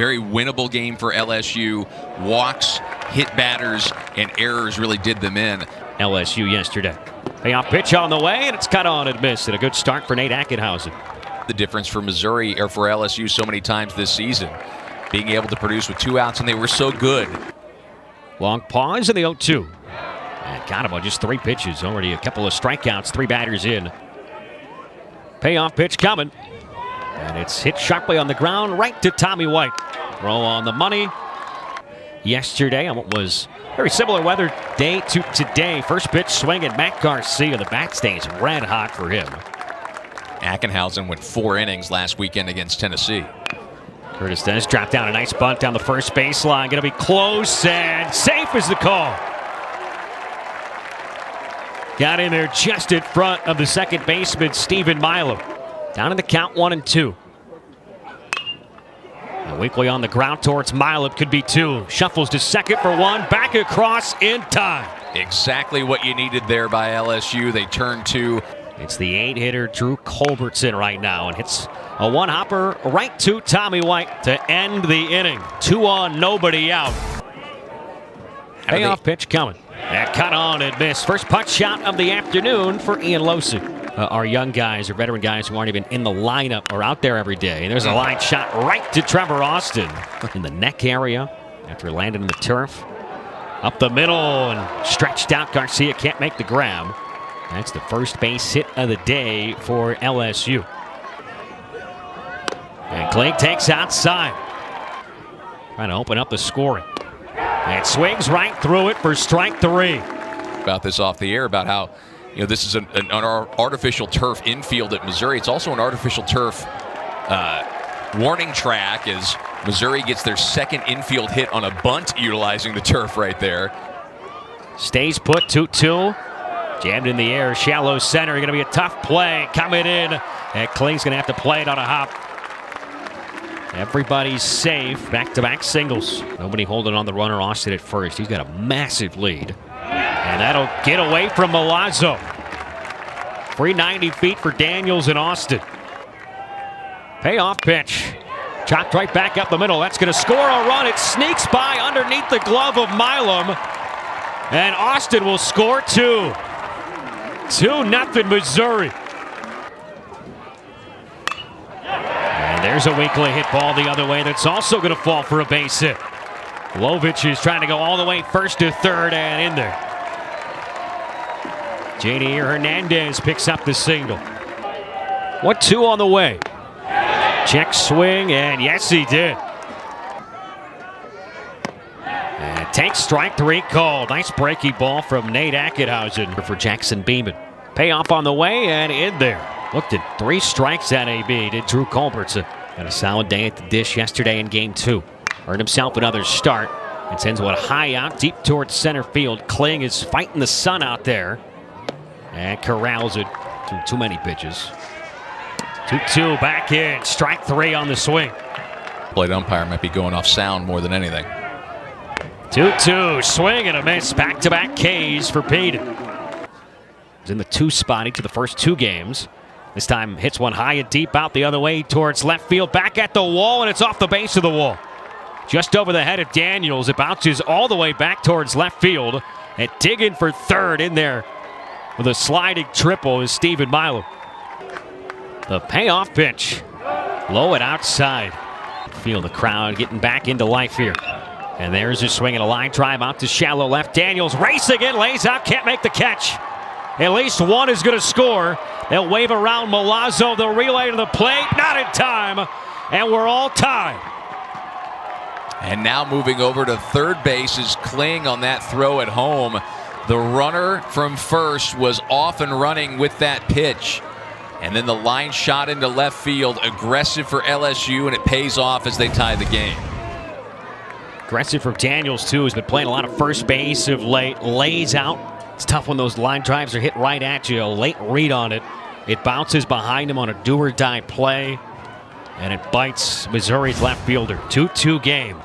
very winnable game for LSU. Walks, hit batters, and errors really did them in. LSU yesterday. Payoff pitch on the way, and it's cut on and missed. And a good start for Nate Ackenhausen. The difference for Missouri, or for LSU, so many times this season. Being able to produce with 2 outs, and they were so good. Long pause in the 0-2. And got him on just 3 pitches. Already a couple of strikeouts, 3 batters in. Payoff pitch coming. And it's hit sharply on the ground right to Tommy White. Throw on the money. Yesterday on what was very similar weather day to today. First pitch swing at Matt Garcia. The bat stays red hot for him. Ackenhausen went 4 innings last weekend against Tennessee. Curtis Dennis dropped down a nice bunt down the first baseline. Going to be close and safe is the call. Got in there just in front of the second baseman, Stephen Milam. Down in the count, 1-2. Weekly on the ground towards Milam, could be 2. Shuffles to second for 1, back across in time. Exactly what you needed there by LSU. They turn 2. It's the 8-hitter Drew Culbertson right now, and hits a 1-hopper right to Tommy White to end the inning. 2 on, nobody out. Payoff pitch coming. And cut on and missed. First punch shot of the afternoon for Ian Losu. Our young guys, or veteran guys who aren't even in the lineup, are out there every day. And there's a line shot right to Trevor Austin in the neck area after he landed in the turf. Up the middle and stretched out. Garcia can't make the grab. That's the first base hit of the day for LSU. And Kling takes outside. Trying to open up the scoring. And swings right through it for strike 3. About this off the air, about how this is an artificial turf infield at Missouri. It's also an artificial turf warning track as Missouri gets their second infield hit on a bunt utilizing the turf right there. Stays put, 2-2. Jammed in the air, shallow center. Going to be a tough play coming in. And Kling's going to have to play it on a hop. Everybody's safe. Back-to-back singles. Nobody holding on the runner. Austin at first. He's got a massive lead. And that'll get away from Milazzo. Free 90 feet for Daniels and Austin. Payoff pitch. Chopped right back up the middle. That's going to score a run. It sneaks by underneath the glove of Milam. And Austin will score 2. 2-0 Missouri. And there's a weakly hit ball the other way that's also going to fall for a base hit. Lovich is trying to go all the way first to third and in there. J.D. Hernandez picks up the single. 1-2 on the way. Check swing, and yes, he did. And takes strike 3 called. Nice breaky ball from Nate Ackenhausen for Jackson Beeman. Payoff on the way and in there. Looked at 3 strikes at AB, did Drew Culbertson. Had a solid day at the dish yesterday in game 2. Earned himself another start and sends one high out deep towards center field. Kling is fighting the sun out there and corrals it through too many pitches. 2-2 back in. Strike 3 on the swing. Plate umpire might be going off sound more than anything. 2-2 swing and a miss. Back-to-back Ks for Payton. He's in the 2 spot each of the first 2 games. This time hits one high and deep out the other way towards left field. Back at the wall, and it's off the base of the wall. Just over the head of Daniels. It bounces all the way back towards left field. And digging for third in there with a sliding triple is Stephen Milam. The payoff pitch. Low and outside. Feel the crowd getting back into life here. And there's a swing and a line drive out to shallow left. Daniels racing in, lays out, can't make the catch. At least one is going to score. They'll wave around Milazzo. They'll relay to the plate. Not in time. And we're all tied. And now moving over to third base is Kling on that throw at home. The runner from first was off and running with that pitch. And then the line shot into left field. Aggressive for LSU, and it pays off as they tie the game. Aggressive for Daniels, too. Has been playing a lot of first base of late. Lays out. It's tough when those line drives are hit right at you. A late read on it. It bounces behind him on a do-or-die play. And it bites Missouri's left fielder. 2-2 game.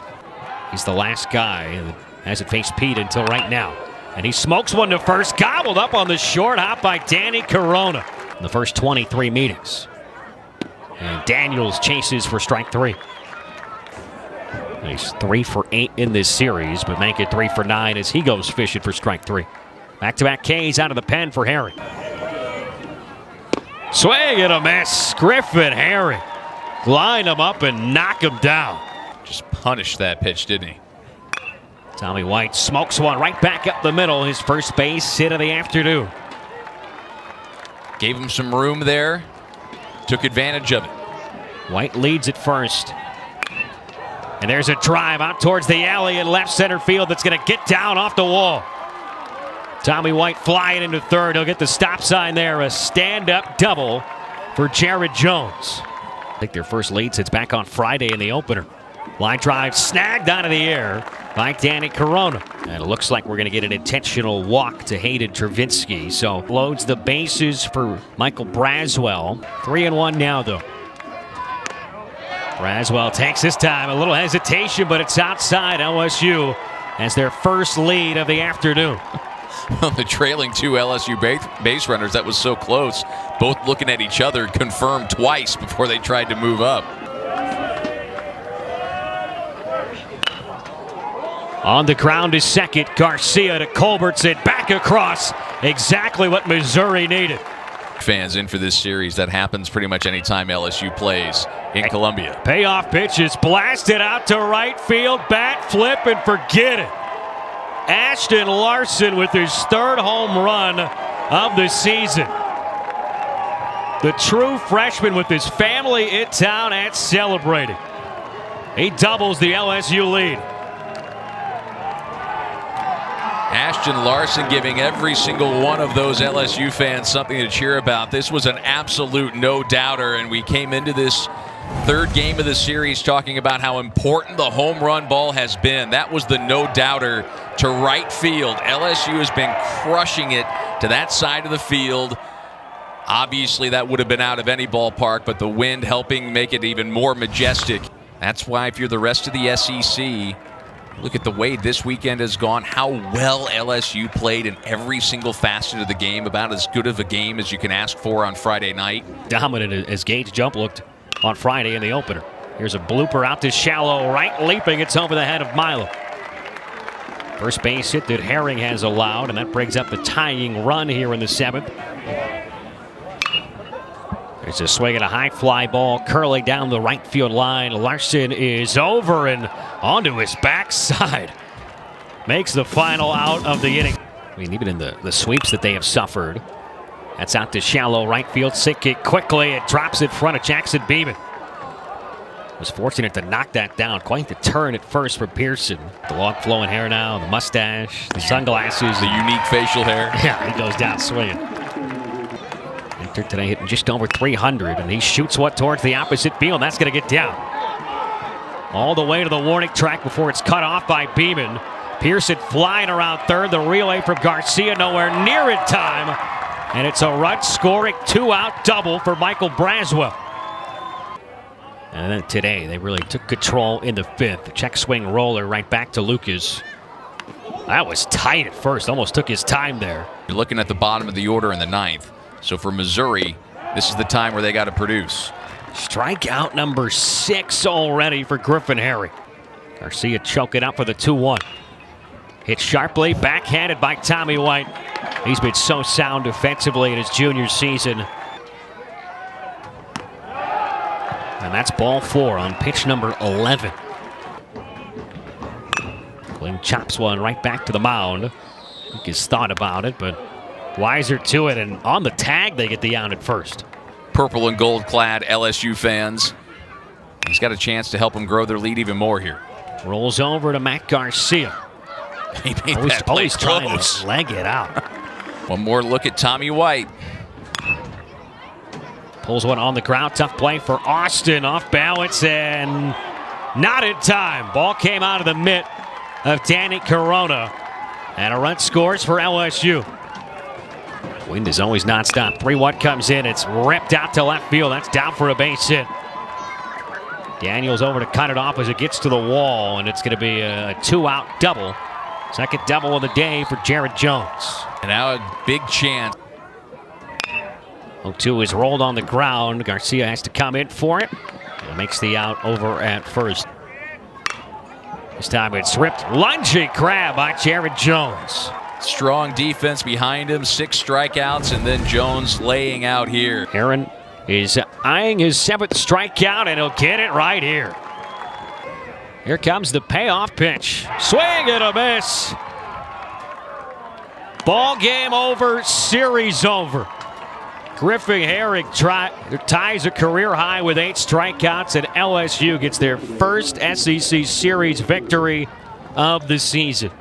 He's the last guy that hasn't faced Pete until right now. And he smokes one to first. Gobbled up on the short hop by Danny Corona in the first 23 meetings. And Daniels chases for strike 3. He's 3 for 8 in this series, but make it 3 for 9 as he goes fishing for strike 3. Back-to-back Ks out of the pen for Harry. Swing and a miss. Griffin Harry. Line him up and knock him down. Just punished that pitch, didn't he? Tommy White smokes one right back up the middle. His first base hit of the afternoon. Gave him some room there. Took advantage of it. White leads at first. And there's a drive out towards the alley in left center field that's going to get down off the wall. Tommy White flying into third. He'll get the stop sign there. A stand-up double for Jared Jones. I think their first lead sits back on Friday in the opener. Line drive snagged out of the air by Danny Corona. And it looks like we're going to get an intentional walk to Hayden Travinski. So loads the bases for Michael Braswell. 3-1 now, though. Braswell takes his time. A little hesitation, but it's outside. LSU has their first lead of the afternoon. The trailing two LSU base runners, that was so close. Both looking at each other, confirmed twice before they tried to move up. On the ground is second. Garcia to Culbertson. Back across. Exactly what Missouri needed. Fans in for this series. That happens pretty much anytime LSU plays in Columbia. Payoff pitch is blasted out to right field. Bat flip and forget it. Ashton Larson with his third home run of the season. The true freshman with his family in town and celebrating. He doubles the LSU lead. Ashton Larson giving every single one of those LSU fans something to cheer about. This was an absolute no-doubter, and we came into this third game of the series talking about how important the home run ball has been. That was the no-doubter to right field. LSU has been crushing it to that side of the field. Obviously, that would have been out of any ballpark, but the wind helping make it even more majestic. That's why if you're the rest of the SEC, look at the way this weekend has gone, how well LSU played in every single facet of the game, about as good of a game as you can ask for on Friday night. Dominant as Gage Jump looked on Friday in the opener. Here's a blooper out to shallow right, leaping. It's over the head of Milo. First base hit that Herring has allowed, and that brings up the tying run here in the seventh. There's a swing and a high fly ball curling down the right field line. Larson is over and onto his backside. Makes the final out of the inning. I mean, even in the sweeps that they have suffered. That's out to shallow right field. Sick kick quickly. It drops in front of Jackson Beeman. Was fortunate to knock that down. Quite the turn at first for Pearson. The long flowing hair now, the mustache, the sunglasses. The unique facial hair. Yeah, he goes down swinging. Entered today hitting just over 300, and he shoots one towards the opposite field. That's going to get down. All the way to the warning track before it's cut off by Beeman. Pearson flying around third. The relay from Garcia nowhere near in time. And it's a run-scoring two-out double for Michael Braswell. And then today, they really took control in the fifth. Check swing roller right back to Lucas. That was tight at first. Almost took his time there. You're looking at the bottom of the order in the ninth. So for Missouri, this is the time where they got to produce. Strikeout number 6 already for Griffin Harry. Garcia choking up for the 2-1. Hit sharply, backhanded by Tommy White. He's been so sound defensively in his junior season. And that's ball 4 on pitch number 11. Kling chops one right back to the mound. I think he's thought about it, but wiser to it, and on the tag they get the out at first. Purple and gold clad LSU fans. He's got a chance to help them grow their lead even more here. Rolls over to Matt Garcia. He made that play always trying to leg it out. One more look at Tommy White. Pulls one on the ground. Tough play for Austin. Off balance and not in time. Ball came out of the mitt of Danny Corona. And a run scores for LSU. Wind is always nonstop. 3-1 comes in. It's ripped out to left field. That's down for a base hit. Daniels over to cut it off as it gets to the wall, and it's going to be a 2-out double. Second double of the day for Jared Jones. And now a big chance. 0-2 is rolled on the ground. Garcia has to come in for it. And makes the out over at first. This time it's ripped. Lunging grab by Jared Jones. Strong defense behind him, 6 strikeouts, and then Jones laying out here. Aaron is eyeing his 7th strikeout, and he'll get it right here. Here comes the payoff pitch. Swing and a miss. Ball game over, series over. Griffin Herrick ties a career high with 8 strikeouts, and LSU gets their first SEC series victory of the season.